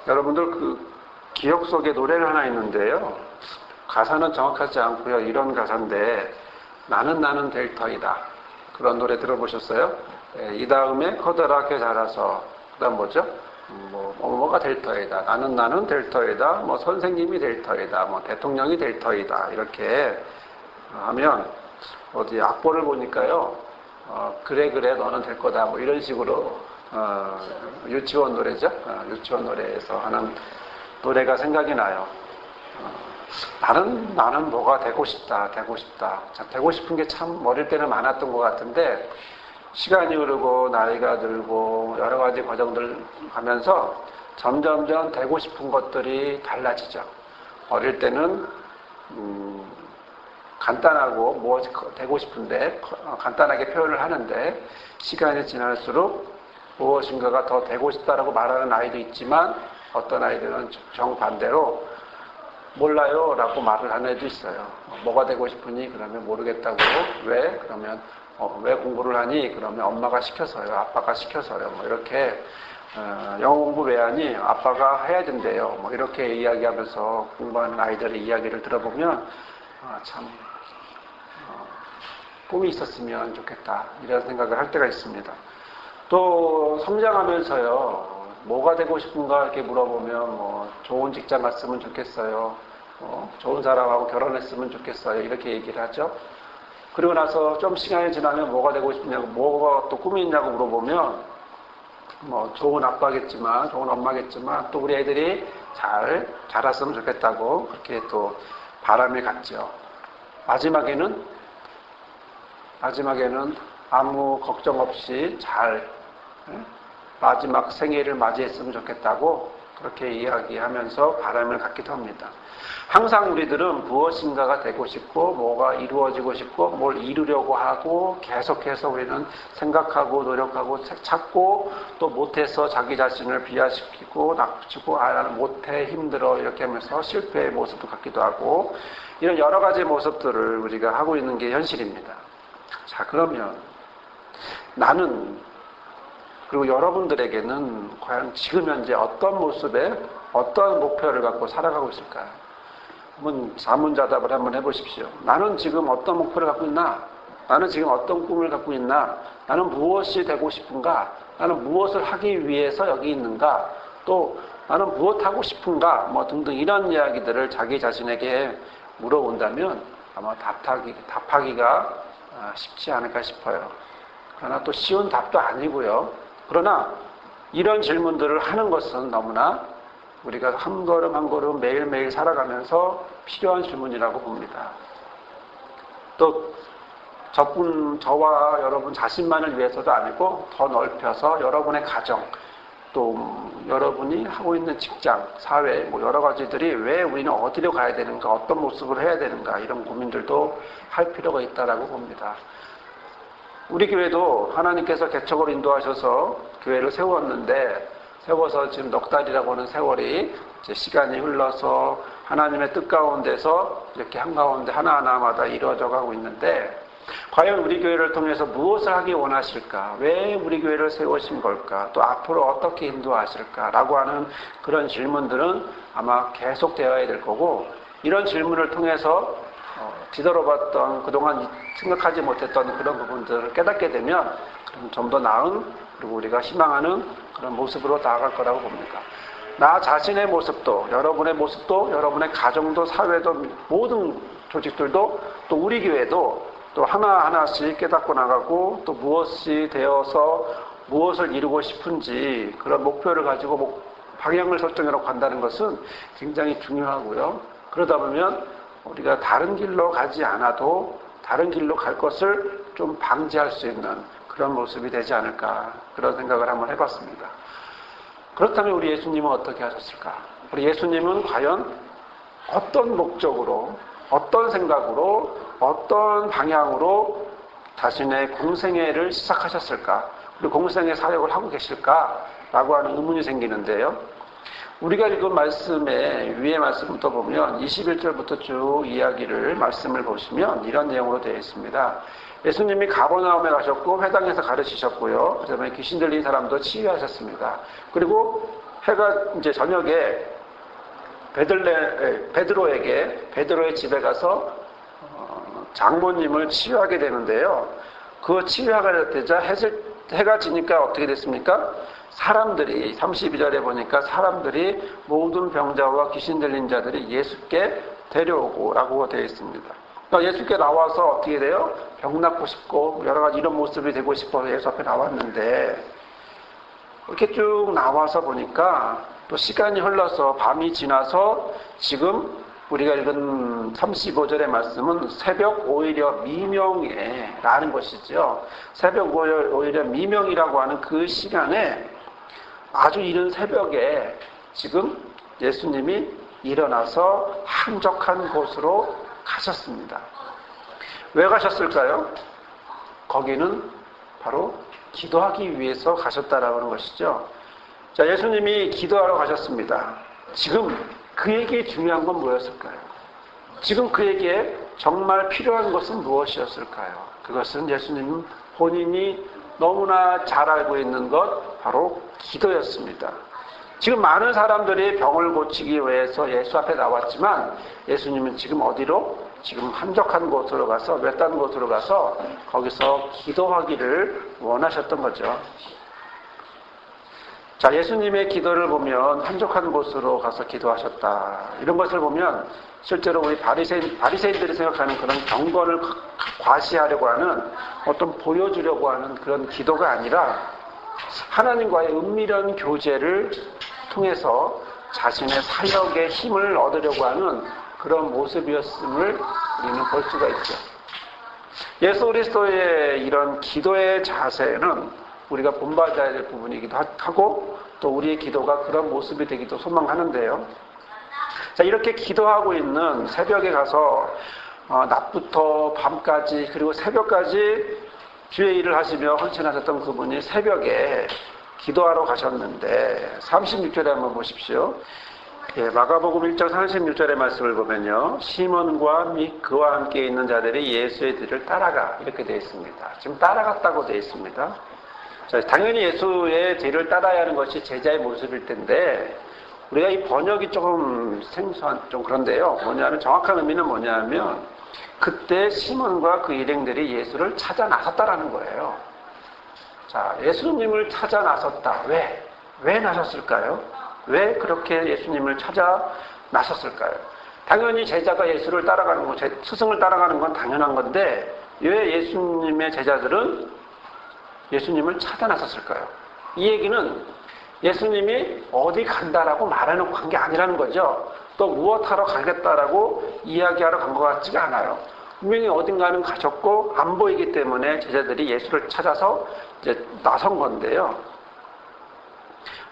여러분들 기억 속에 노래가 하나 있는데요. 가사는 정확하지 않고요. 이런 가사인데, 나는 될 터이다. 그런 노래 들어보셨어요? 이 다음에 커다랗게 자라서, 그 다음 뭐죠? 뭐가 될 터이다. 나는 될 터이다. 뭐 선생님이 될 터이다. 뭐 대통령이 될 터이다. 이렇게 하면, 어디 악보를 보니까요. 그래 너는 될 거다. 뭐 이런 식으로 유치원 노래죠. 유치원 노래에서 하는 노래가 생각이 나요. 나는 뭐가 되고 싶다. 자, 되고 싶은 게 참 어릴 때는 많았던 것 같은데 시간이 흐르고 나이가 들고 여러 가지 과정들 가면서 점점점 되고 싶은 것들이 달라지죠. 어릴 때는 간단하고 무엇이 되고 싶은데 간단하게 표현을 하는데 시간이 지날수록 무엇인가가 더 되고 싶다라고 말하는 아이도 있지만 어떤 아이들은 정반대로 몰라요 라고 말을 하는 애도 있어요. 뭐가 되고 싶으니? 그러면 모르겠다고. 왜? 그러면 왜 공부를 하니? 그러면 엄마가 시켜서요. 아빠가 시켜서요. 뭐 이렇게 영어 공부 왜 하니? 아빠가 해야 된대요. 뭐 이렇게 이야기하면서 공부하는 아이들의 이야기를 들어보면 참 꿈이 있었으면 좋겠다 이런 생각을 할 때가 있습니다. 또 성장하면서요. 뭐가 되고 싶은가 이렇게 물어보면 뭐 좋은 직장 갔으면 좋겠어요. 좋은 사람하고 결혼했으면 좋겠어요. 이렇게 얘기를 하죠. 그리고 나서 좀 시간이 지나면 뭐가 되고 싶냐고, 뭐가 또 꿈이 있냐고 물어보면 뭐 좋은 아빠겠지만, 좋은 엄마겠지만 또 우리 애들이 잘 자랐으면 좋겠다고 그렇게 또 바람이 갔죠. 마지막에는 아무 걱정 없이 잘 마지막 생애를 맞이했으면 좋겠다고 그렇게 이야기하면서 바람을 갖기도 합니다. 항상 우리들은 무엇인가가 되고 싶고 뭐가 이루어지고 싶고 뭘 이루려고 하고 계속해서 우리는 생각하고 노력하고 찾고 또 못해서 자기 자신을 비하시키고 낙치고 나는 못해 힘들어 이렇게 하면서 실패의 모습을 갖기도 하고 이런 여러 가지 모습들을 우리가 하고 있는 게 현실입니다. 자, 그러면 나는 그리고 여러분들에게는 과연 지금 현재 어떤 모습에 어떤 목표를 갖고 살아가고 있을까요? 한번 자문자답을 한번 해보십시오. 나는 지금 어떤 목표를 갖고 있나? 나는 지금 어떤 꿈을 갖고 있나? 나는 무엇이 되고 싶은가? 나는 무엇을 하기 위해서 여기 있는가? 또 나는 무엇 하고 싶은가? 뭐 등등 이런 이야기들을 자기 자신에게 물어본다면 아마 답하기가 쉽지 않을까 싶어요. 그러나 또 쉬운 답도 아니고요. 그러나 이런 질문들을 하는 것은 너무나 우리가 한 걸음 한 걸음 매일매일 살아가면서 필요한 질문이라고 봅니다. 또 저와 여러분 자신만을 위해서도 아니고 더 넓혀서 여러분의 가정, 또 여러분이 하고 있는 직장, 사회, 뭐 여러 가지들이 왜 우리는 어디로 가야 되는가, 어떤 모습을 해야 되는가 이런 고민들도 할 필요가 있다라고 봅니다. 우리 교회도 하나님께서 개척을 인도하셔서 교회를 세워서 지금 넉 달이라고 하는 세월이 이제 시간이 흘러서 하나님의 뜻 가운데서 이렇게 한가운데 하나하나마다 이루어져 가고 있는데 과연 우리 교회를 통해서 무엇을 하기 원하실까? 왜 우리 교회를 세우신 걸까? 또 앞으로 어떻게 인도하실까? 라고 하는 그런 질문들은 아마 계속되어야 될 거고 이런 질문을 통해서 뒤돌아봤던 그동안 생각하지 못했던 그런 부분들을 깨닫게 되면 좀 더 나은 그리고 우리가 희망하는 그런 모습으로 나아갈 거라고 봅니다. 나 자신의 모습도 여러분의 모습도 여러분의 가정도 사회도 모든 조직들도 또 우리 교회도 또 하나하나씩 깨닫고 나가고 또 무엇이 되어서 무엇을 이루고 싶은지 그런 목표를 가지고 방향을 설정해서 간다는 것은 굉장히 중요하고요. 그러다 보면 우리가 다른 길로 가지 않아도 다른 길로 갈 것을 좀 방지할 수 있는 그런 모습이 되지 않을까 그런 생각을 한번 해봤습니다. 그렇다면 우리 예수님은 어떻게 하셨을까? 우리 예수님은 과연 어떤 목적으로 어떤 생각으로 어떤 방향으로 자신의 공생애를 시작하셨을까? 그리고 공생애 사역을 하고 계실까? 라고 하는 의문이 생기는데요. 우리가 읽은 말씀의 위의 말씀부터 보면 21절부터 쭉 말씀을 보시면 이런 내용으로 되어 있습니다. 예수님이 가버나움에 가셨고 회당에서 가르치셨고요. 그다음에 귀신 들린 사람도 치유하셨습니다. 그리고 해가 이제 저녁에 베드로의 집에 가서 장모님을 치유하게 되는데요. 그 치유하게 되자 해가 지니까 어떻게 됐습니까? 사람들이 32절에 보니까 사람들이 모든 병자와 귀신 들린 자들이 예수께 데려오고라고 되어 있습니다. 그러니까 예수께 나와서 어떻게 돼요? 병 낫고 싶고 여러 가지 이런 모습이 되고 싶어서 예수 앞에 나왔는데 이렇게 쭉 나와서 보니까 또 시간이 흘러서 밤이 지나서 지금 우리가 읽은 35절의 말씀은 새벽 오히려 미명에 라는 것이죠. 새벽 오히려 미명이라고 하는 그 시간에 아주 이른 새벽에 지금 예수님이 일어나서 한적한 곳으로 가셨습니다. 왜 가셨을까요? 거기는 바로 기도하기 위해서 가셨다라고 하는 것이죠. 자, 예수님이 기도하러 가셨습니다. 지금 그에게 중요한 건 무엇일까요? 지금 그에게 정말 필요한 것은 무엇이었을까요? 그것은 예수님 본인이 너무나 잘 알고 있는 것, 바로 기도였습니다. 지금 많은 사람들이 병을 고치기 위해서 예수 앞에 나왔지만 예수님은 지금 어디로? 지금 한적한 곳으로 가서 외딴 곳으로 가서 거기서 기도하기를 원하셨던 거죠. 자, 예수님의 기도를 보면 한적한 곳으로 가서 기도하셨다. 이런 것을 보면 실제로 우리 바리새인들이 생각하는 그런 경건을 과시하려고 하는 어떤 보여주려고 하는 그런 기도가 아니라 하나님과의 은밀한 교제를 통해서 자신의 사역의 힘을 얻으려고 하는 그런 모습이었음을 우리는 볼 수가 있죠. 예수 그리스도의 이런 기도의 자세는 우리가 본받아야 될 부분이기도 하고 또 우리의 기도가 그런 모습이 되기도 소망하는데요. 자, 이렇게 기도하고 있는 새벽에 가서 낮부터 밤까지 그리고 새벽까지 주의 일을 하시며 헌신하셨던 그분이 새벽에 기도하러 가셨는데 36절에 한번 보십시오. 예, 마가복음 1장 36절의 말씀을 보면요. 시몬과 및 그와 함께 있는 자들이 예수의 뒤를 따라가 이렇게 되어 있습니다. 지금 따라갔다고 되어 있습니다. 자, 당연히 예수의 뒤를 따라야 하는 것이 제자의 모습일 텐데 우리가 이 번역이 조금 생소한 좀 그런데요. 뭐냐면 정확한 의미는 뭐냐면 그때 시몬과 그 일행들이 예수를 찾아 나섰다라는 거예요. 자, 예수님을 찾아 나섰다. 왜 나섰을까요? 왜 그렇게 예수님을 찾아 나섰을까요? 당연히 제자가 예수를 따라가는 거, 스승을 따라가는 건 당연한 건데 왜 예수님의 제자들은 예수님을 찾아 나섰을까요? 이 얘기는 예수님이 어디 간다라고 말해놓고 간 게 아니라는 거죠. 또 무엇하러 가겠다라고 이야기하러 간 것 같지가 않아요. 분명히 어딘가는 가셨고 안 보이기 때문에 제자들이 예수를 찾아서 이제 나선 건데요.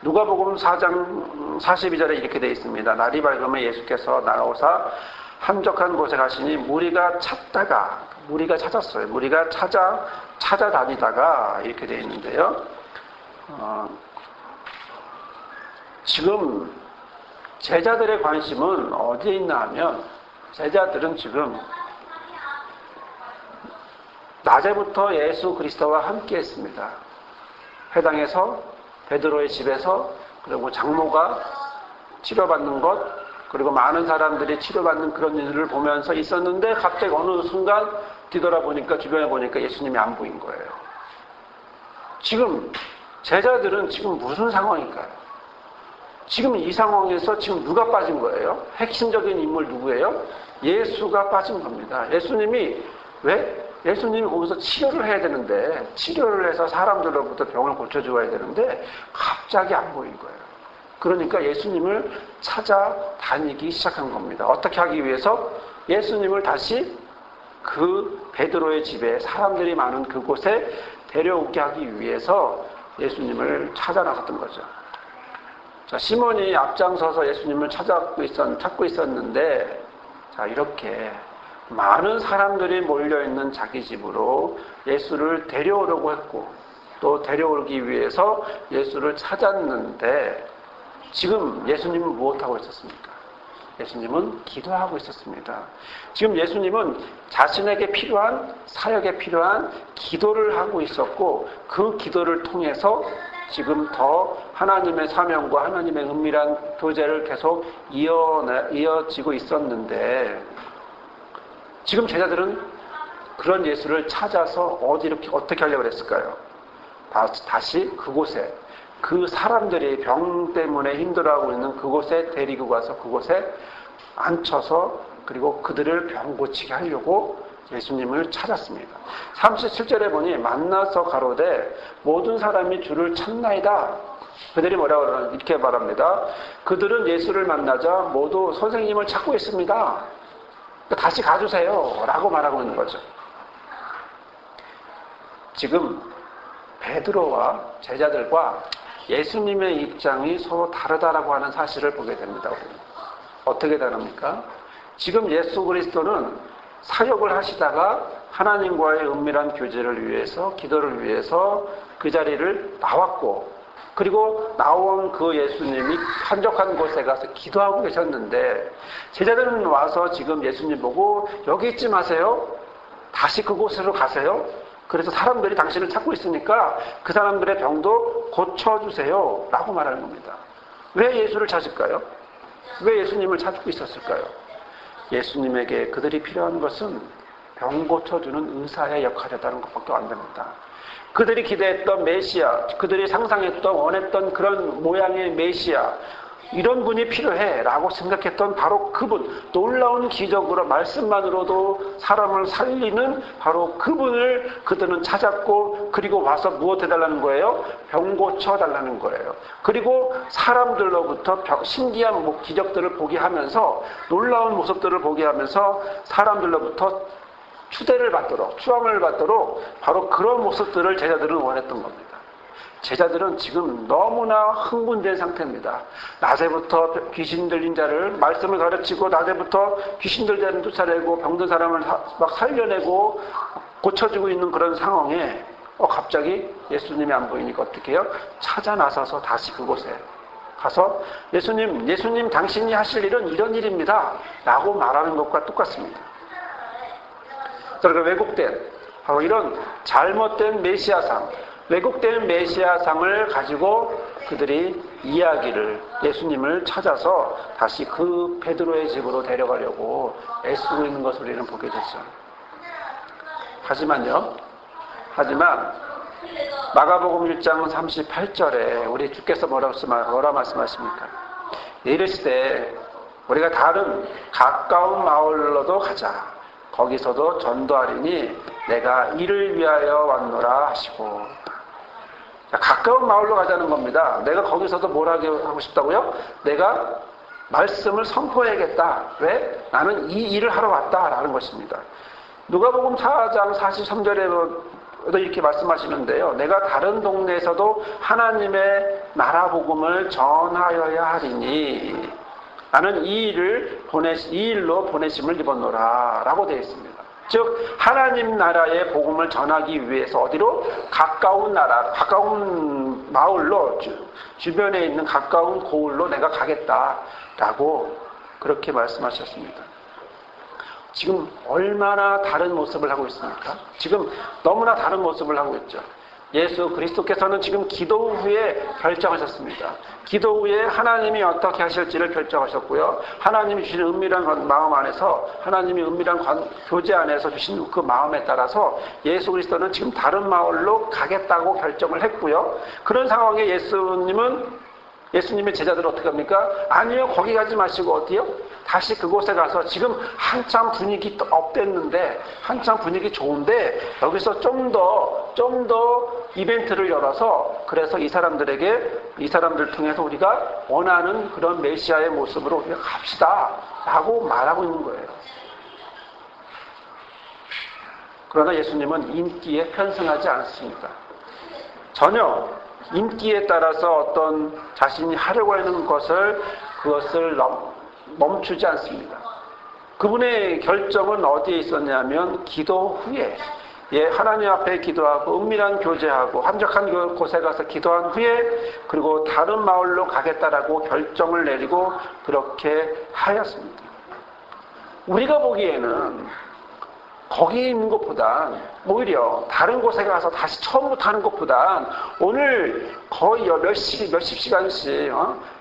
누가복음 4장 42절에 이렇게 되어 있습니다. 날이 밝으면 예수께서 나오사 한적한 곳에 가시니 무리가 찾았어요. 무리가 찾아다니다가 이렇게 되어 있는데요. 지금 제자들의 관심은 어디에 있나 하면 제자들은 지금 낮에부터 예수 그리스도와 함께 했습니다. 회당에서 베드로의 집에서 그리고 장모가 치료받는 것 그리고 많은 사람들이 치료받는 그런 일을 보면서 있었는데 갑자기 어느 순간 뒤돌아보니까 주변에 보니까 예수님이 안 보인 거예요. 지금 제자들은 지금 무슨 상황일까요? 지금 이 상황에서 지금 누가 빠진 거예요? 핵심적인 인물 누구예요? 예수가 빠진 겁니다. 예수님이 왜? 예수님이 거기서 치료를 해야 되는데 치료를 해서 사람들로부터 병을 고쳐주어야 되는데 갑자기 안 보인 거예요. 그러니까 예수님을 찾아다니기 시작한 겁니다. 어떻게 하기 위해서? 예수님을 다시 그 베드로의 집에 사람들이 많은 그곳에 데려오게 하기 위해서 예수님을 찾아 나섰던 거죠. 자, 시몬이 앞장서서 예수님을 찾고 있었는데 자, 이렇게 많은 사람들이 몰려있는 자기 집으로 예수를 데려오려고 했고 또 데려오기 위해서 예수를 찾았는데 지금 예수님은 무엇하고 있었습니까? 예수님은 기도하고 있었습니다. 지금 예수님은 자신에게 필요한 사역에 필요한 기도를 하고 있었고 그 기도를 통해서 지금 더 하나님의 사명과 하나님의 은밀한 교제를 계속 이어지고 있었는데 지금 제자들은 그런 예수를 찾아서 어떻게 하려고 했을까요? 다시 그곳에 그 사람들이 병 때문에 힘들어하고 있는 그곳에 데리고 가서 그곳에 앉혀서 그리고 그들을 병 고치게 하려고 예수님을 찾았습니다. 37절에 보니 만나서 가로되 모든 사람이 주를 찾나이다. 그들이 뭐라고 그러나 이렇게 말합니다. 그들은 예수를 만나자 모두 선생님을 찾고 있습니다. 다시 가주세요 라고 말하고 있는 거죠. 지금 베드로와 제자들과 예수님의 입장이 서로 다르다라고 하는 사실을 보게 됩니다. 우리는. 어떻게 다릅니까? 지금 예수 그리스도는 사역을 하시다가 하나님과의 은밀한 교제를 위해서, 기도를 위해서 그 자리를 나왔고, 그리고 나온 그 예수님이 한적한 곳에 가서 기도하고 계셨는데, 제자들은 와서 지금 예수님 보고 여기 있지 마세요. 다시 그곳으로 가세요. 그래서 사람들이 당신을 찾고 있으니까 그 사람들의 병도 고쳐주세요 라고 말하는 겁니다. 왜 예수를 찾을까요? 왜 예수님을 찾고 있었을까요? 예수님에게 그들이 필요한 것은 병 고쳐주는 의사의 역할이었다는 것밖에 안 됩니다. 그들이 기대했던 메시아, 그들이 상상했던 원했던 그런 모양의 메시아, 이런 분이 필요해 라고 생각했던 바로 그분, 놀라운 기적으로 말씀만으로도 사람을 살리는 바로 그분을 그들은 찾았고, 그리고 와서 무엇 해달라는 거예요? 병 고쳐달라는 거예요. 그리고 사람들로부터 신기한 기적들을 보게 하면서, 놀라운 모습들을 보게 하면서 사람들로부터 추대를 받도록, 추앙을 받도록 바로 그런 모습들을 제자들은 원했던 겁니다. 제자들은 지금 너무나 흥분된 상태입니다. 낮에부터 귀신 들린 자를 말씀을 가르치고, 낮에부터 귀신 들린 자를 쫓아내고, 병든 사람을 막 살려내고 고쳐주고 있는 그런 상황에 갑자기 예수님이 안 보이니까 어떻게 해요? 찾아 나서서 다시 그곳에 가서 예수님 당신이 하실 일은 이런 일입니다 라고 말하는 것과 똑같습니다. 그러니까 왜곡된, 바로 이런 잘못된 메시아상, 왜곡된 메시아상을 가지고 그들이 예수님을 찾아서 다시 그 베드로의 집으로 데려가려고 애쓰고 있는 것을 우리는 보게 되죠. 하지만 마가복음 1장 38절에 우리 주께서 뭐라 말씀하십니까? 이르시되 우리가 다른 가까운 마을로도 가자. 거기서도 전도하리니 내가 이를 위하여 왔노라 하시고. 가까운 마을로 가자는 겁니다. 내가 거기서도 뭘 하고 싶다고요? 내가 말씀을 선포해야겠다. 왜? 나는 이 일을 하러 왔다라는 것입니다. 누가복음 4장 43절에도 이렇게 말씀하시는데요. 내가 다른 동네에서도 하나님의 나라 복음을 전하여야 하리니 나는 이 일로 보내심을 입었노라 라고 되어 있습니다. 즉 하나님 나라의 복음을 전하기 위해서 어디로? 가까운 나라, 가까운 마을로, 주변에 있는 가까운 고을로 내가 가겠다라고 그렇게 말씀하셨습니다. 지금 얼마나 다른 모습을 하고 있습니까? 지금 너무나 다른 모습을 하고 있죠. 예수 그리스도께서는 지금 기도 후에 결정하셨습니다. 기도 후에 하나님이 어떻게 하실지를 결정하셨고요. 하나님이 주신 은밀한 마음 안에서, 하나님이 은밀한 교제 안에서 주신 그 마음에 따라서 예수 그리스도는 지금 다른 마을로 가겠다고 결정을 했고요. 그런 상황에 예수님의 제자들은 어떻게 합니까? 아니요, 거기 가지 마시고 어디요? 다시 그곳에 가서 지금 한참 분위기 업됐는데, 한참 분위기 좋은데 여기서 좀 더 이벤트를 열어서, 그래서 이 사람들 통해서 우리가 원하는 그런 메시아의 모습으로 우리가 갑시다 라고 말하고 있는 거예요. 그러나 예수님은 인기에 편승하지 않습니다. 전혀 인기에 따라서 어떤 자신이 하려고 하는 그것을 멈추지 않습니다. 그분의 결정은 어디에 있었냐면 기도 후에, 하나님 앞에 기도하고 은밀한 교제하고 한적한 곳에 가서 기도한 후에, 그리고 다른 마을로 가겠다라고 결정을 내리고 그렇게 하였습니다. 우리가 보기에는 거기 있는 것보단 오히려 다른 곳에 가서 다시 처음부터 하는 것보단 오늘 거의 몇십 시간씩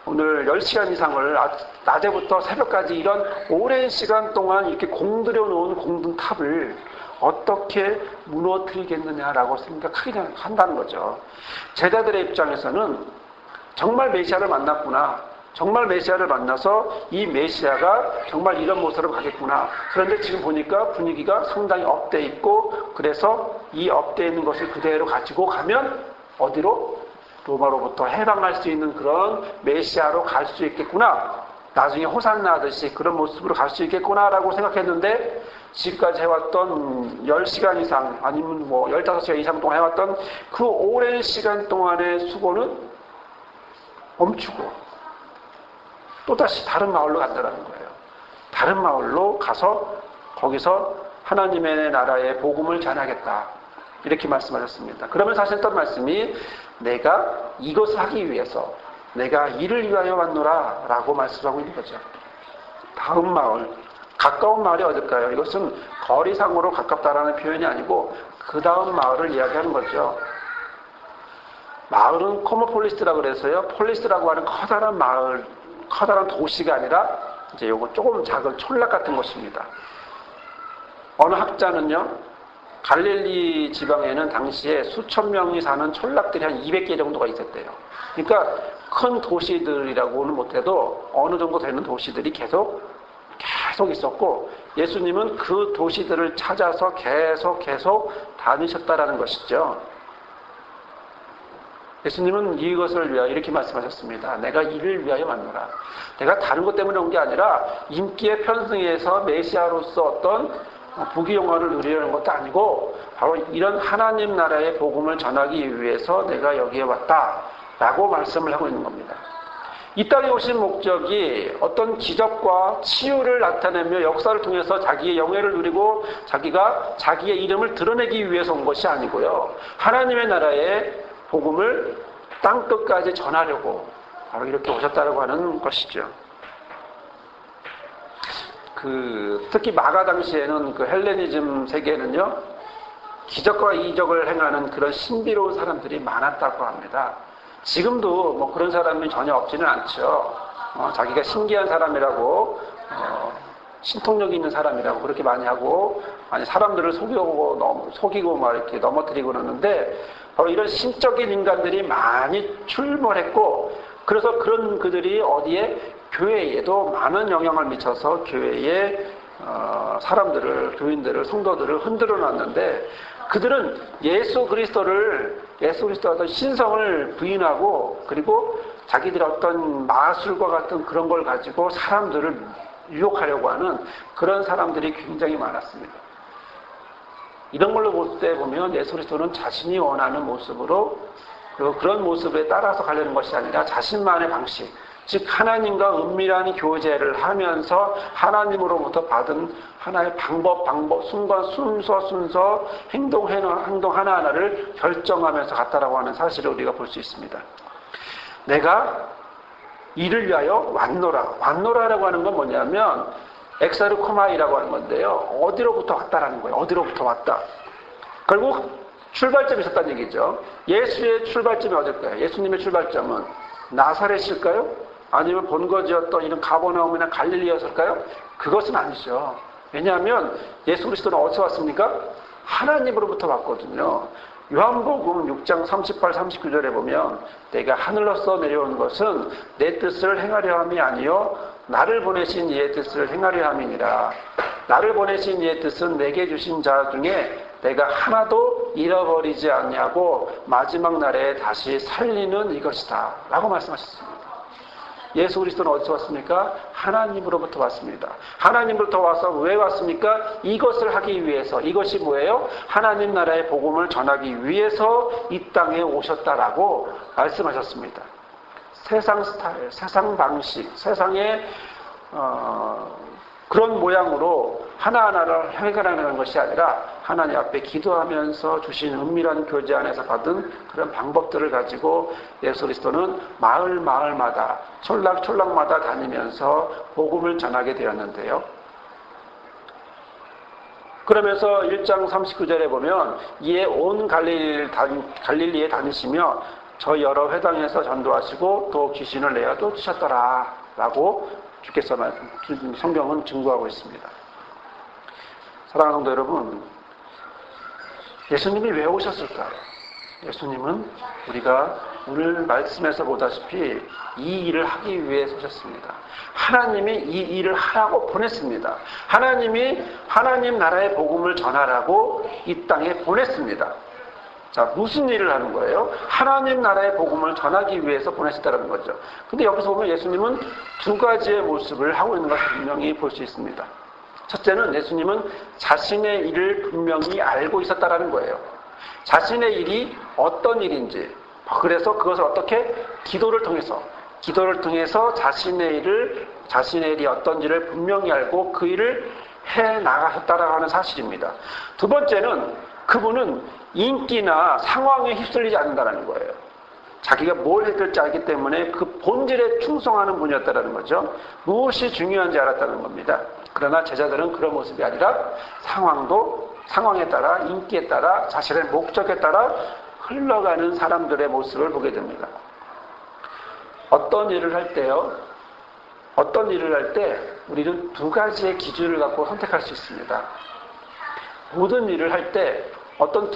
오늘 10시간 이상을 낮에부터 새벽까지 이런 오랜 시간 동안 이렇게 공들여 놓은 공든탑을 어떻게 무너뜨리겠느냐라고 생각하게 한다는 거죠. 제자들의 입장에서는 정말 메시아를 만났구나. 정말 메시아를 만나서 이 메시아가 정말 이런 모습으로 가겠구나. 그런데 지금 보니까 분위기가 상당히 업돼 있고, 그래서 이 업돼 있는 것을 그대로 가지고 가면 어디로? 로마로부터 해방할 수 있는 그런 메시아로 갈 수 있겠구나. 나중에 호산나 하듯이 그런 모습으로 갈 수 있겠구나라고 생각했는데, 지금까지 해왔던 10시간 이상 아니면 15시간 이상 동안 해왔던 그 오랜 시간 동안의 수고는 멈추고 또다시 다른 마을로 간다는 거예요. 다른 마을로 가서 거기서 하나님의 나라의 복음을 전하겠다. 이렇게 말씀하셨습니다. 그러면 사실 했던 말씀이 내가 이것을 하기 위해서 내가 이를 위하여 왔노라 라고 말씀하고 있는 거죠. 다음 마을, 가까운 마을이 어딜까요? 이것은 거리상으로 가깝다라는 표현이 아니고 그 다음 마을을 이야기하는 거죠. 마을은 코모폴리스라고 그래서요. 폴리스라고 하는 커다란 마을, 커다란 도시가 아니라 이제 요거 조금 작은 촌락 같은 곳입니다. 어느 학자는요, 갈릴리 지방에는 당시에 수천 명이 사는 촌락들이 한 200개 정도가 있었대요. 그러니까 큰 도시들이라고는 못해도 어느 정도 되는 도시들이 계속 있었고, 예수님은 그 도시들을 찾아서 계속 다니셨다라는 것이죠. 예수님은 이것을 위하여 이렇게 말씀하셨습니다. 내가 이를 위하여 왔노라. 내가 다른 것 때문에 온 게 아니라 인기에 편승해서 메시아로서 어떤 부귀영화를 누리려는 것도 아니고 바로 이런 하나님 나라의 복음을 전하기 위해서 내가 여기에 왔다라고 말씀을 하고 있는 겁니다. 이 땅에 오신 목적이 어떤 기적과 치유를 나타내며 역사를 통해서 자기의 영예를 누리고 자기가 자기의 이름을 드러내기 위해서 온 것이 아니고요. 하나님의 나라의 복음을 땅끝까지 전하려고 바로 이렇게 오셨다고 하는 것이죠. 특히 마가 당시에는 그 헬레니즘 세계에는요, 기적과 이적을 행하는 그런 신비로운 사람들이 많았다고 합니다. 지금도 그런 사람이 전혀 없지는 않죠. 자기가 신기한 사람이라고, 신통력 있는 사람이라고 그렇게 많이 하고, 사람들을 속이고 막 이렇게 넘어뜨리고 그러는데, 바로 이런 신적인 인간들이 많이 출몰했고, 그래서 그런 그들이 어디에? 교회에도 많은 영향을 미쳐서 교회의 사람들을, 교인들을, 성도들을 흔들어 놨는데, 그들은 예수 그리스도의 어떤 신성을 부인하고, 그리고 자기들의 어떤 마술과 같은 그런 걸 가지고 사람들을 유혹하려고 하는 그런 사람들이 굉장히 많았습니다. 이런 걸로 볼 때 보면 예수 그리스도는 자신이 원하는 모습으로, 그런 모습에 따라서 가려는 것이 아니라 자신만의 방식, 즉 하나님과 은밀한 교제를 하면서 하나님으로부터 받은 하나의 방법, 순서 행동 하나하나를 결정하면서 갔다라고 하는 사실을 우리가 볼 수 있습니다. 내가 이를 위하여 왔노라라고 하는 건 뭐냐면 엑사르코마이라고 하는 건데요. 어디로부터 왔다라는 거예요. 어디로부터 왔다. 결국 출발점이 있었다는 얘기죠. 예수의 출발점이 어딜까요? 예수님의 출발점은 나사렛일까요? 아니면 본거지였던 이런 가버나움이나 갈릴리였을까요? 그것은 아니죠. 왜냐하면 예수 그리스도는 어디서 왔습니까? 하나님으로부터 왔거든요. 요한복음 6장 38, 39절에 보면 내가 하늘로서 내려온 것은 내 뜻을 행하려 함이 아니요 나를 보내신 이의 뜻을 행하려 함이니라. 나를 보내신 이의 뜻은 내게 주신 자 중에 내가 하나도 잃어버리지 않냐고 마지막 날에 다시 살리는 이것이다 라고 말씀하셨습니다. 예수 그리스도는 어디서 왔습니까? 하나님으로부터 왔습니다. 하나님으로부터 와서 왜 왔습니까? 이것을 하기 위해서. 이것이 뭐예요? 하나님 나라의 복음을 전하기 위해서 이 땅에 오셨다라고 말씀하셨습니다. 세상 스타일, 세상 방식, 세상의 그런 모양으로 하나하나를 해결하는 것이 아니라 하나님 앞에 기도하면서 주신 은밀한 교제 안에서 받은 그런 방법들을 가지고 예수 그리스도는 마을마다 촌락마다 다니면서 복음을 전하게 되었는데요. 그러면서 1장 39절에 보면 이에 온 갈릴리에 다니시며 저 여러 회당에서 전도하시고 또 귀신을 내어도 쫓았더라 라고 주께서 성경은 증거하고 있습니다. 사랑하는 성도 여러분, 예수님이 왜 오셨을까요? 예수님은 우리가 오늘 말씀에서 보다시피 이 일을 하기 위해 오셨습니다. 하나님이 이 일을 하라고 보냈습니다. 하나님이 하나님 나라의 복음을 전하라고 이 땅에 보냈습니다. 자, 무슨 일을 하는 거예요? 하나님 나라의 복음을 전하기 위해서 보내셨다는 거죠. 근데 여기서 보면 예수님은 두 가지의 모습을 하고 있는 것을 분명히 볼 수 있습니다. 첫째는 예수님은 자신의 일을 분명히 알고 있었다는 거예요. 자신의 일이 어떤 일인지, 그래서 그것을 어떻게 기도를 통해서 자신의 일이 어떤지를 분명히 알고 그 일을 해 나가셨다라고 하는 사실입니다. 두 번째는 그분은 인기나 상황에 휩쓸리지 않는다는 거예요. 자기가 뭘 해야 될지 알기 때문에 그 본질에 충성하는 분이었다는 거죠. 무엇이 중요한지 알았다는 겁니다. 그러나 제자들은 그런 모습이 아니라 상황에 따라, 인기에 따라, 자신의 목적에 따라 흘러가는 사람들의 모습을 보게 됩니다. 어떤 일을 할 때 우리는 두 가지의 기준을 갖고 선택할 수 있습니다. 모든 일을 할 때 어떤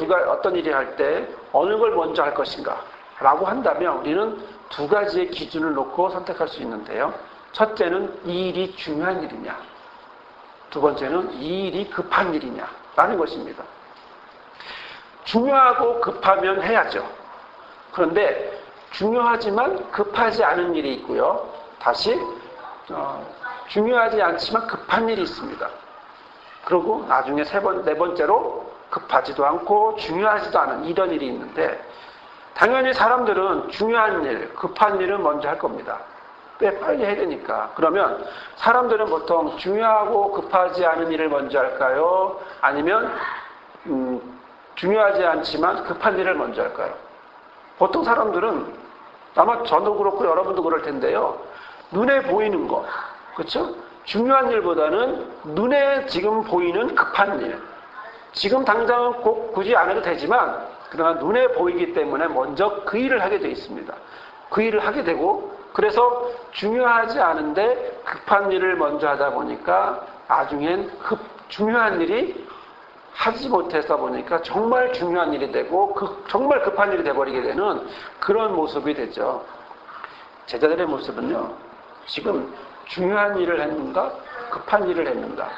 일을 할 때 어느 걸 먼저 할 것인가 라고 한다면 우리는 두 가지의 기준을 놓고 선택할 수 있는데요. 첫째는 이 일이 중요한 일이냐, 두 번째는 이 일이 급한 일이냐 라는 것입니다. 중요하고 급하면 해야죠. 그런데 중요하지만 급하지 않은 일이 있고요. 다시 중요하지 않지만 급한 일이 있습니다. 그리고 나중에 네 번째로 급하지도 않고 중요하지도 않은 이런 일이 있는데, 당연히 사람들은 중요한 일, 급한 일은 먼저 할 겁니다. 꽤 빨리 해야 되니까. 그러면 사람들은 보통 중요하고 급하지 않은 일을 먼저 할까요? 아니면 중요하지 않지만 급한 일을 먼저 할까요? 보통 사람들은, 아마 저도 그렇고 여러분도 그럴 텐데요, 눈에 보이는 것, 그렇죠? 중요한 일보다는 눈에 지금 보이는 급한 일, 지금 당장은 꼭 굳이 안 해도 되지만 그러나 눈에 보이기 때문에 먼저 그 일을 하게 되어 있습니다. 그 일을 하게 되고, 그래서 중요하지 않은데 급한 일을 먼저 하다 보니까 나중엔 중요한 일이 하지 못해서 보니까 정말 중요한 일이 되고 정말 급한 일이 돼버리게 되는 그런 모습이 되죠. 제자들의 모습은요, 지금 중요한 일을 했는가 급한 일을 했는가,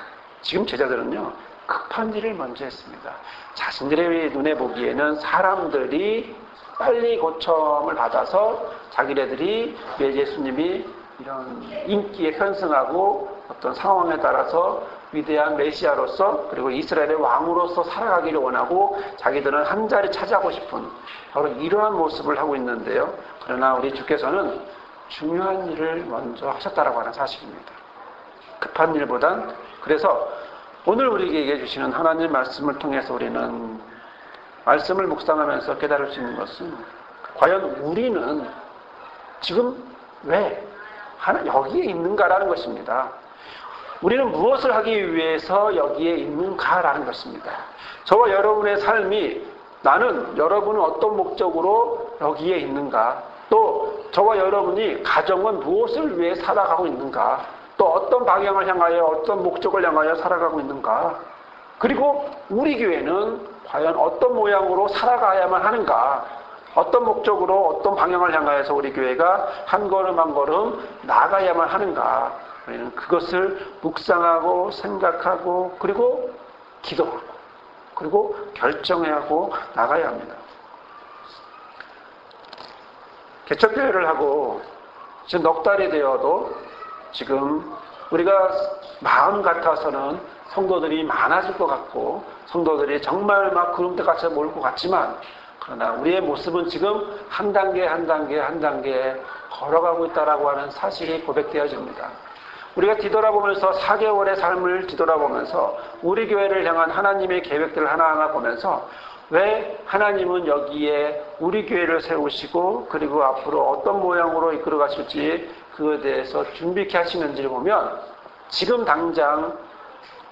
지금 제자들은요 급한 일을 먼저 했습니다. 자신들의 눈에 보기에는 사람들이 빨리 고침을 받아서 자기네들이 예수님이 이런 인기에 편승하고 어떤 상황에 따라서 위대한 메시아로서 그리고 이스라엘의 왕으로서 살아가기를 원하고 자기들은 한 자리 차지하고 싶은 바로 이러한 모습을 하고 있는데요. 그러나 우리 주께서는 중요한 일을 먼저 하셨다라고 하는 사실입니다. 급한 일보단. 그래서 오늘 우리에게 얘기해 주시는 하나님 말씀을 통해서 우리는 말씀을 묵상하면서 깨달을 수 있는 것은, 과연 우리는 지금 왜 여기에 있는가라는 것입니다. 우리는 무엇을 하기 위해서 여기에 있는가라는 것입니다. 저와 여러분의 삶이, 나는 여러분은 어떤 목적으로 여기에 있는가, 또 저와 여러분이 가정은 무엇을 위해 살아가고 있는가, 또 어떤 방향을 향하여 어떤 목적을 향하여 살아가고 있는가, 그리고 우리 교회는 과연 어떤 모양으로 살아가야만 하는가, 어떤 목적으로 어떤 방향을 향하여서 우리 교회가 한 걸음 한 걸음 나아가야만 하는가, 우리는 그것을 묵상하고 생각하고 그리고 기도하고 그리고 결정해야 하고 나가야 합니다. 개척교회를 하고 지금 넉 달이 되어도 지금 우리가 마음 같아서는 성도들이 많아질 것 같고 성도들이 정말 막 구름대같이 모일 것 같지만, 그러나 우리의 모습은 지금 한 단계 걸어가고 있다라고 하는 사실이 고백되어집니다. 우리가 뒤돌아보면서 4개월의 삶을 뒤돌아보면서 우리 교회를 향한 하나님의 계획들을 하나하나 보면서 왜 하나님은 여기에 우리 교회를 세우시고 그리고 앞으로 어떤 모양으로 이끌어 가실지 그에 대해서 준비케 하시는지를 보면, 지금 당장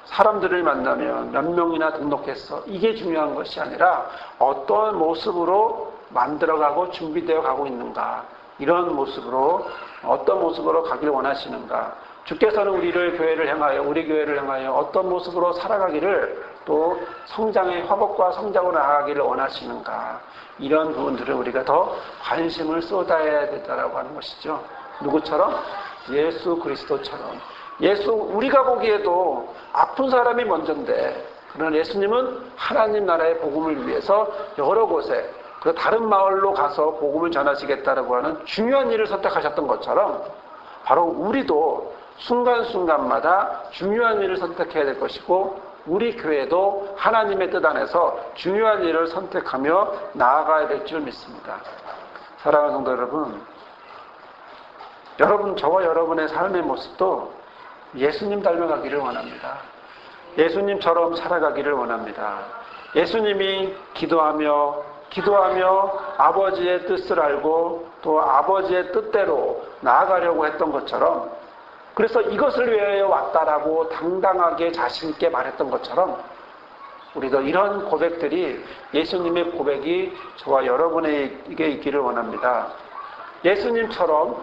사람들을 만나면 몇 명이나 등록했어. 이게 중요한 것이 아니라 어떤 모습으로 만들어가고 준비되어 가고 있는가. 이런 모습으로 어떤 모습으로 가기를 원하시는가. 주께서는 우리를 교회를 향하여 우리 교회를 향하여 어떤 모습으로 살아가기를 또 성장의 화복과 성장으로 나아가기를 원하시는가. 이런 부분들을 우리가 더 관심을 쏟아야 된다고 하는 것이죠. 누구처럼? 예수 그리스도처럼. 우리가 보기에도 아픈 사람이 먼저인데, 그러나 예수님은 하나님 나라의 복음을 위해서 여러 곳에, 그 다른 마을로 가서 복음을 전하시겠다라고 하는 중요한 일을 선택하셨던 것처럼, 바로 우리도 순간순간마다 중요한 일을 선택해야 될 것이고, 우리 교회도 하나님의 뜻 안에서 중요한 일을 선택하며 나아가야 될 줄 믿습니다. 사랑하는 성도 여러분, 저와 여러분의 삶의 모습도 예수님 닮아가기를 원합니다. 예수님처럼 살아가기를 원합니다. 예수님이 기도하며 아버지의 뜻을 알고 또 아버지의 뜻대로 나아가려고 했던 것처럼, 그래서 이것을 위하여 왔다라고 당당하게 자신 있게 말했던 것처럼, 우리도 이런 고백들이, 예수님의 고백이 저와 여러분에게 있기를 원합니다. 예수님처럼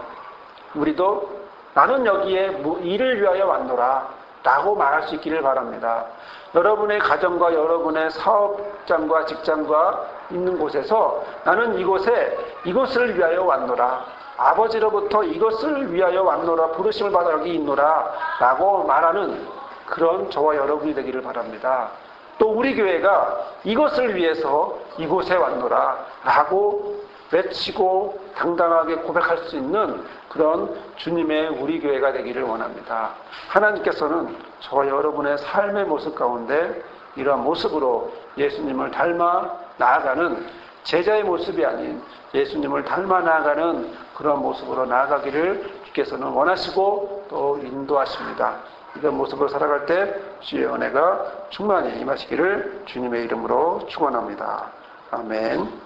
우리도 나는 여기에 일을 위하여 왔노라 라고 말할 수 있기를 바랍니다. 여러분의 가정과 여러분의 사업장과 직장과 있는 곳에서 나는 이것을 위하여 왔노라, 아버지로부터 이것을 위하여 왔노라, 부르심을 받아 여기 있노라 라고 말하는 그런 저와 여러분이 되기를 바랍니다. 또 우리 교회가 이것을 위해서 이곳에 왔노라 라고 외치고 당당하게 고백할 수 있는 그런 주님의 우리 교회가 되기를 원합니다. 하나님께서는 저와 여러분의 삶의 모습 가운데 이러한 모습으로 예수님을 닮아 나아가는, 제자의 모습이 아닌 예수님을 닮아 나아가는 그런 모습으로 나아가기를 주께서는 원하시고 또 인도하십니다. 이런 모습으로 살아갈 때 주의 은혜가 충만히 임하시기를 주님의 이름으로 축원합니다. 아멘.